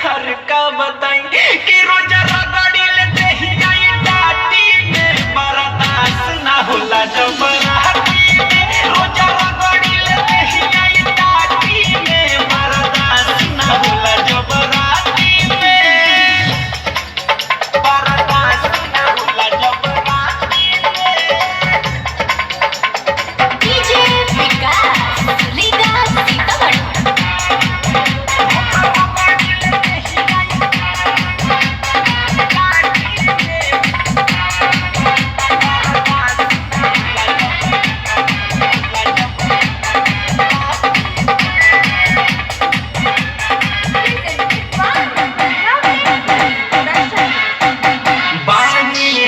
हर का बताई कि रोजा रगड़ी लेते ही आई टाटी में बर्दाश्त ना होला जबराती में। रोजा रगड़ी लेते ही आई टाटी में बर्दाश्त ना होला जबराती में। बर्दाश्त ना होला जबराती में। डीजे विकास लीडर सीतामढ़ी।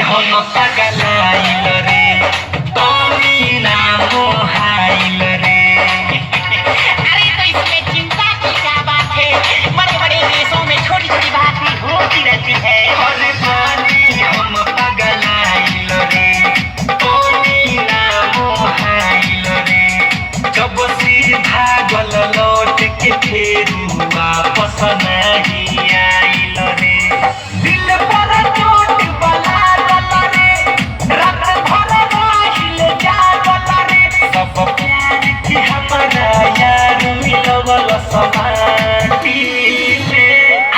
हम पगलाइल रे तोनी ना मोहाइल रे। अरे तो इसमें चिंता की क्या बात है, बड़े बड़े देशों में छोटी छोटी बात भी होती रहती है। अरे पानी हम पगलाइल रे तोनी ना मोहाइल रे। जब सीधा गल लौट के फेरू वापस नहीं आइल रे। दिल पर चोट बला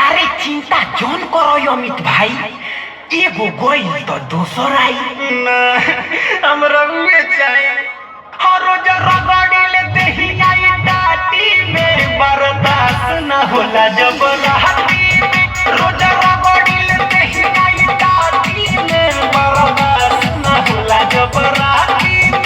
अरे चिंता जोन करो अमित भाई, एगो गई तो दोसर आई। हम रंगे चाहे हर रोज रगड़ी लेते ही आई टाटी में बर्दाश्त न होला जबराती में। रोज रगड़ी लेते ही आई टाटी में बर्दाश्त न होला जबराती में।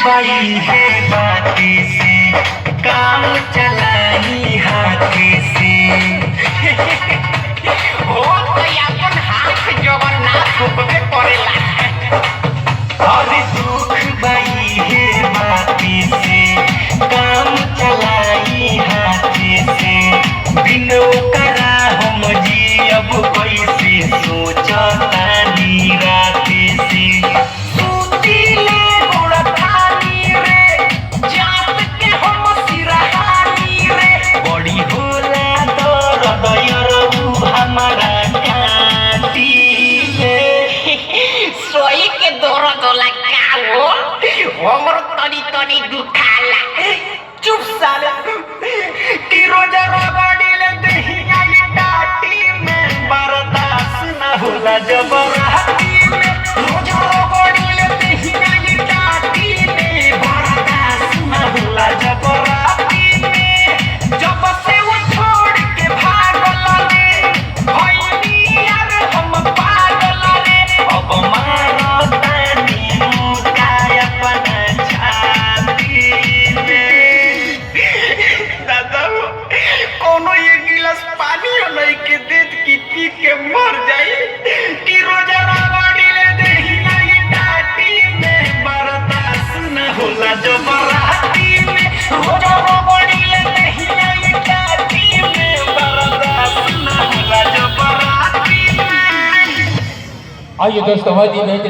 बाई है बाती से काम चलाई हाथी से। ओ तो अपन हाथ जबर ना सुबह पड़ेला। और दुख बाई है बाती से काम चलाई हाथी से। बिन करा हम जी अब कैसे सोचता राती से। सोई के दौरत होला का हो, हमर तनी तनी दुखाला। चुप साले कि रोजा रगड़ी लेते ही आई टाटी में बर्दाश्त न होला जबराती में। रोजा रगड़ी लेते ही आई टाटी में बर्दाश्त न होला जबराती में। जब से वो छोड़ के भागल रे भइनी यार हम पागल रे। अब मारतानी मुकाय अपन छाती में। दादा कोनो एक गिलास पानी नहीं के देत कि पी के मर जाई। कि रोजा रगड़ी ले देही आई टाटी में बर्दाश्त न होला जबराती में। रोजा रगड़ी ले देही आई टाटी में बर्दाश्त न होला जबराती में। आइए दोस्तों, बहुत ही बेहतरीन।